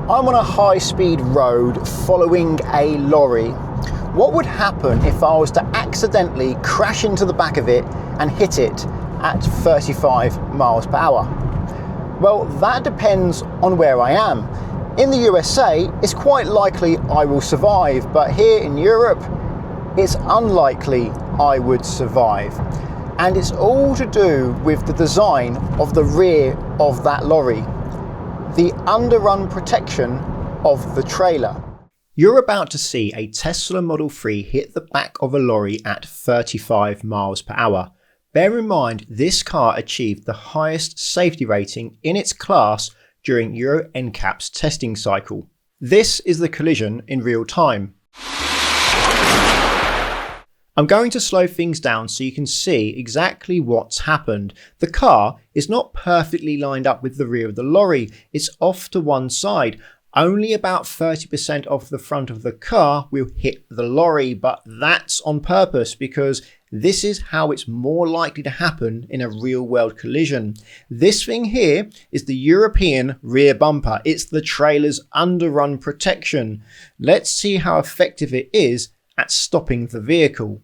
I'm on a high-speed road following a lorry. What would happen if I was to accidentally crash into the back of it and hit it at 35 miles per hour? Well, that depends on where I am. In the USA, it's quite likely I will survive, but here in Europe, it's unlikely I would survive. And it's all to do with the design of the rear of that lorry. The underrun protection of the trailer. You're about to see a Tesla Model 3 hit the back of a lorry at 35 miles per hour. Bear in mind, this car achieved the highest safety rating in its class during Euro NCAP's testing cycle. This is the collision in real time. I'm going to slow things down so you can see exactly what's happened. The car is not perfectly lined up with the rear of the lorry, it's off to one side. Only about 30% of the front of the car will hit the lorry, but that's on purpose because this is how it's more likely to happen in a real world collision. This thing here is the European rear bumper. It's the trailer's underrun protection. Let's see how effective it is at stopping the vehicle.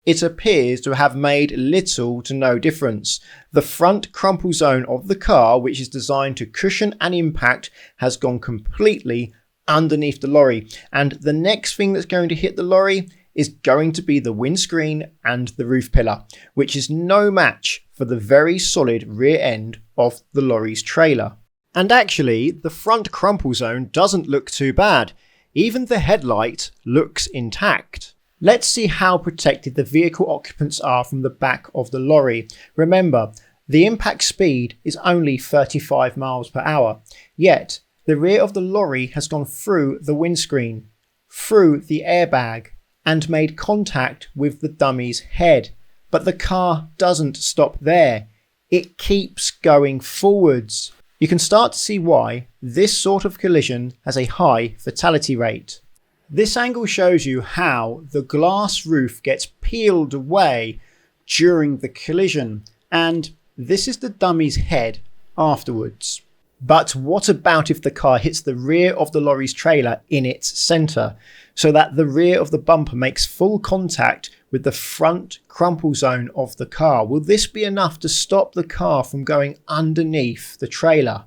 It appears to have made little to no difference. The front crumple zone of the car, which is designed to cushion an impact, has gone completely underneath the lorry. And the next thing that's going to hit the lorry is going to be the windscreen and the roof pillar, which is no match for the very solid rear end of the lorry's trailer. And actually, the front crumple zone doesn't look too bad. Even the headlight looks intact. Let's see how protected the vehicle occupants are from the back of the lorry. Remember, the impact speed is only 35 miles per hour, yet the rear of the lorry has gone through the windscreen, through the airbag, and made contact with the dummy's head. But the car doesn't stop there. It keeps going forwards. You can start to see why this sort of collision has a high fatality rate. This angle shows you how the glass roof gets peeled away during the collision, and this is the dummy's head afterwards. But what about if the car hits the rear of the lorry's trailer in its centre, so that the rear of the bumper makes full contact with the front crumple zone of the car? Will this be enough to stop the car from going underneath the trailer?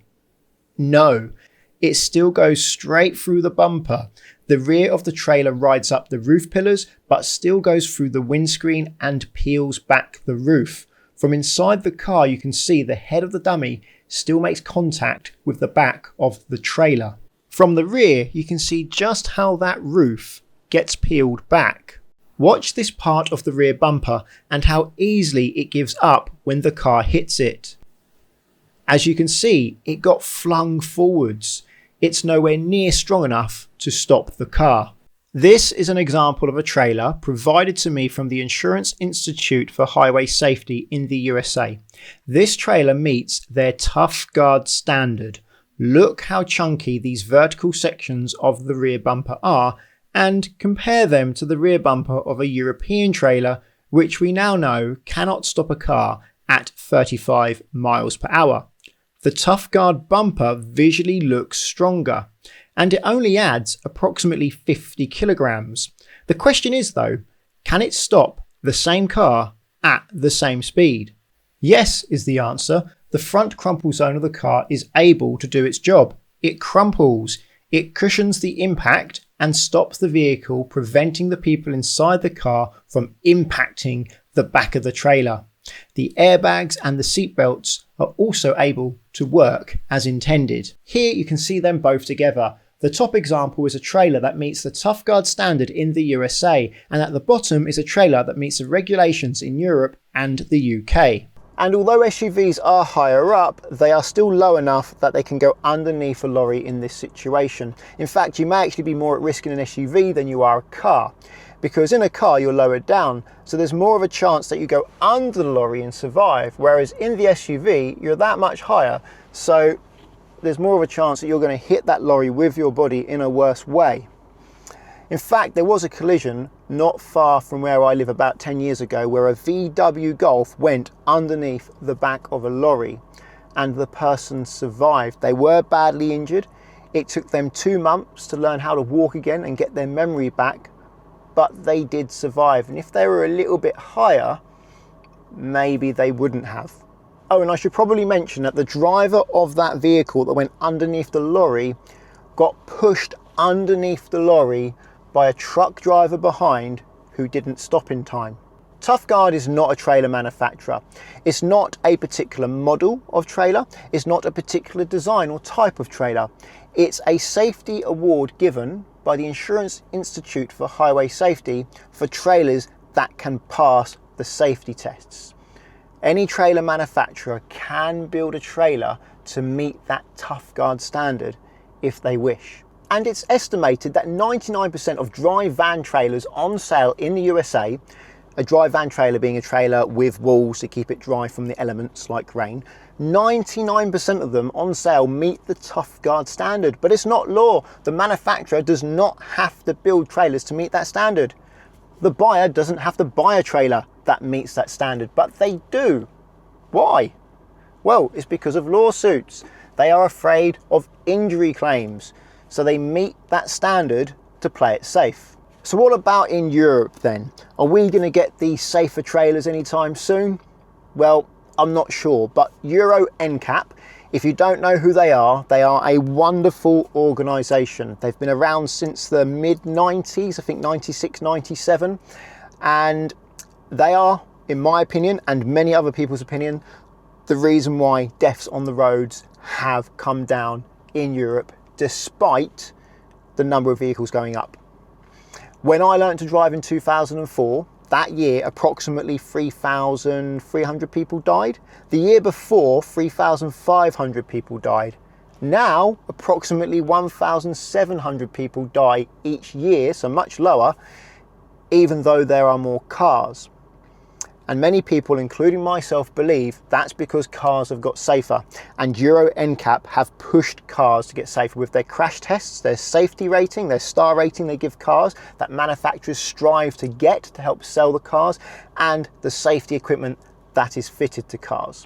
No, it still goes straight through the bumper. The rear of the trailer rides up the roof pillars, but still goes through the windscreen and peels back the roof. From inside the car, you can see the head of the dummy still makes contact with the back of the trailer. From the rear, you can see just how that roof gets peeled back. Watch this part of the rear bumper and how easily it gives up when the car hits it. As you can see, it got flung forwards. It's nowhere near strong enough to stop the car. This is an example of a trailer provided to me from the Insurance Institute for Highway Safety in the USA. This trailer meets their TOUGHGUARD standard. Look how chunky these vertical sections of the rear bumper are and compare them to the rear bumper of a European trailer, which we now know cannot stop a car at 35 miles per hour. The TOUGHGUARD bumper visually looks stronger, and it only adds approximately 50 kilograms. The question is though, can it stop the same car at the same speed? Yes is the answer. The front crumple zone of the car is able to do its job. It crumples, it cushions the impact and stops the vehicle, preventing the people inside the car from impacting the back of the trailer. The airbags and the seat belts are also able to work as intended. Here you can see them both together. The top example is a trailer that meets the TOUGHGUARD standard in the USA, and at the bottom is a trailer that meets the regulations in Europe and the UK. And although SUVs are higher up, they are still low enough that they can go underneath a lorry in this situation. In fact, you may actually be more at risk in an SUV than you are a car, because in a car you're lowered down, so there's more of a chance that you go under the lorry and survive, whereas in the SUV you're that much higher, so there's more of a chance that you're going to hit that lorry with your body in a worse way. In fact, there was a collision not far from where I live about 10 years ago where a VW Golf went underneath the back of a lorry and the person survived. They were badly injured. It took them 2 months to learn how to walk again and get their memory back, but they did survive. And if they were a little bit higher, maybe they wouldn't have. Oh, and I should probably mention that the driver of that vehicle that went underneath the lorry got pushed underneath the lorry by a truck driver behind who didn't stop in time. TOUGHGUARD is not a trailer manufacturer. It's not a particular model of trailer. It's not a particular design or type of trailer. It's a safety award given by the Insurance Institute for Highway Safety for trailers that can pass the safety tests. Any trailer manufacturer can build a trailer to meet that TOUGHGUARD standard if they wish. And it's estimated that 99% of dry van trailers on sale in the USA, a dry van trailer being a trailer with walls to keep it dry from the elements like rain, 99% of them on sale meet the TOUGHGUARD standard. But it's not law. The manufacturer does not have to build trailers to meet that standard. The buyer doesn't have to buy a trailer that meets that standard, but they do. Why? Well, it's because of lawsuits. They are afraid of injury claims, so they meet that standard to play it safe. So what about in Europe then? Are we going to get these safer trailers anytime soon? Well, I'm not sure, but Euro NCAP, if you don't know who they are a wonderful organisation. They've been around since the mid-90s, I think 96, 97, and they are, in my opinion, and many other people's opinion, the reason why deaths on the roads have come down in Europe, despite the number of vehicles going up. When I learned to drive in 2004, that year approximately 3,300 people died. The year before, 3,500 people died. Now, approximately 1,700 people die each year, so much lower, even though there are more cars. And many people, including myself, believe that's because cars have got safer. And Euro NCAP have pushed cars to get safer with their crash tests, their safety rating, their star rating they give cars that manufacturers strive to get to help sell the cars, and the safety equipment that is fitted to cars.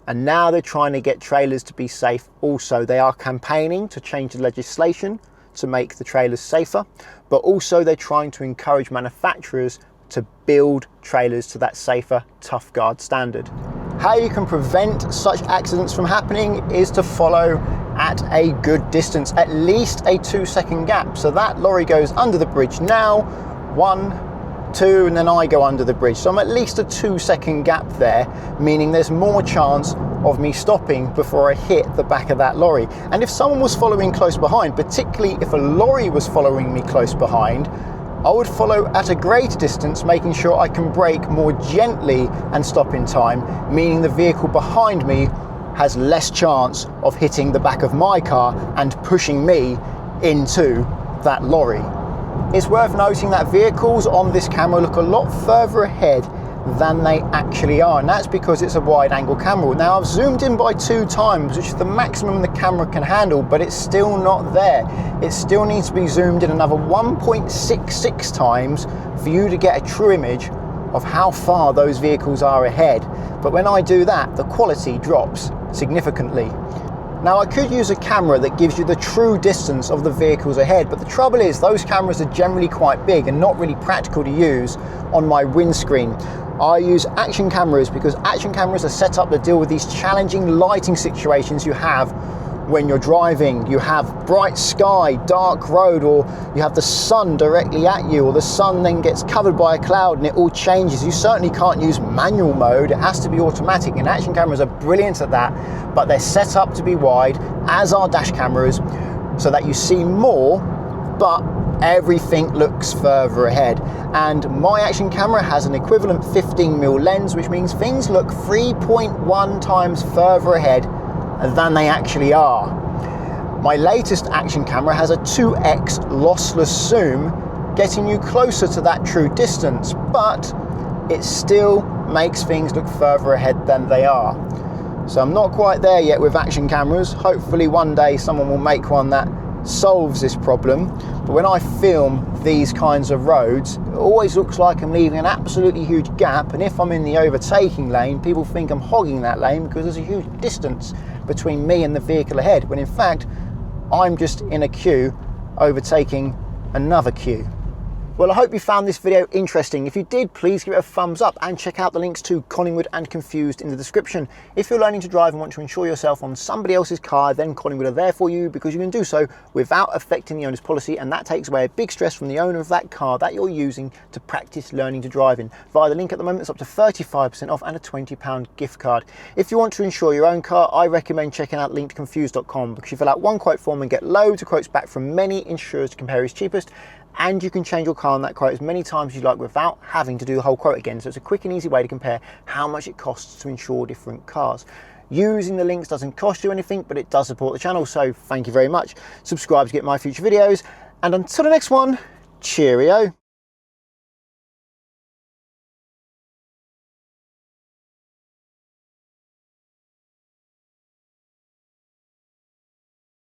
And now they're trying to get trailers to be safe also. They are campaigning to change the legislation to make the trailers safer, but also they're trying to encourage manufacturers to build trailers to that safer TOUGHGUARD standard. How you can prevent such accidents from happening is to follow at a good distance, at least a 2-second gap. So that lorry goes under the bridge now, 1, 2, and then I go under the bridge. So I'm at least a 2-second gap there, meaning there's more chance of me stopping before I hit the back of that lorry. And if someone was following close behind, particularly if a lorry was following me close behind, I would follow at a greater distance, making sure I can brake more gently and stop in time, meaning the vehicle behind me has less chance of hitting the back of my car and pushing me into that lorry. It's worth noting that vehicles on this camera look a lot further ahead than they actually are, and that's because it's a wide angle camera. Now I've zoomed in by 2 times, which is the maximum the camera can handle, but it's still not there. It still needs to be zoomed in another 1.66 times for you to get a true image of how far those vehicles are ahead. But when I do that, the quality drops significantly. Now I could use a camera that gives you the true distance of the vehicles ahead, but the trouble is those cameras are generally quite big and not really practical to use on my windscreen. I use action cameras because action cameras are set up to deal with these challenging lighting situations you have when you're driving. You have bright sky, dark road, or you have the sun directly at you, or the sun then gets covered by a cloud and it all changes. You certainly can't use manual mode, it has to be automatic, and action cameras are brilliant at that, but they're set up to be wide, as are dash cameras, so that you see more, but everything looks further ahead. And my action camera has an equivalent 15mm lens, which means things look 3.1 times further ahead than they actually are. My latest action camera has a 2x lossless zoom, getting you closer to that true distance, but it still makes things look further ahead than they are. So I'm not quite there yet with action cameras. Hopefully one day someone will make one that solves this problem, but when I film these kinds of roads, it always looks like I'm leaving an absolutely huge gap, and if I'm in the overtaking lane, people think I'm hogging that lane because there's a huge distance between me and the vehicle ahead, when in fact I'm just in a queue overtaking another queue. Well, I hope you found this video interesting. If you did, please give it a thumbs up and check out the links to Collingwood and Confused in the description. If you're learning to drive and want to insure yourself on somebody else's car, then Collingwood are there for you, because you can do so without affecting the owner's policy, and that takes away a big stress from the owner of that car that you're using to practice learning to drive in. Via the link at the moment, it's up to 35% off and a £20 gift card. If you want to insure your own car, I recommend checking out linktoconfused.com, because you fill out one quote form and get loads of quotes back from many insurers to compare who's cheapest, and you can change your car on that quote as many times as you like without having to do the whole quote again. So it's a quick and easy way to compare how much it costs to insure different cars. Using the links doesn't cost you anything, but it does support the channel, so thank you very much. Subscribe to get my future videos, and until the next one, cheerio.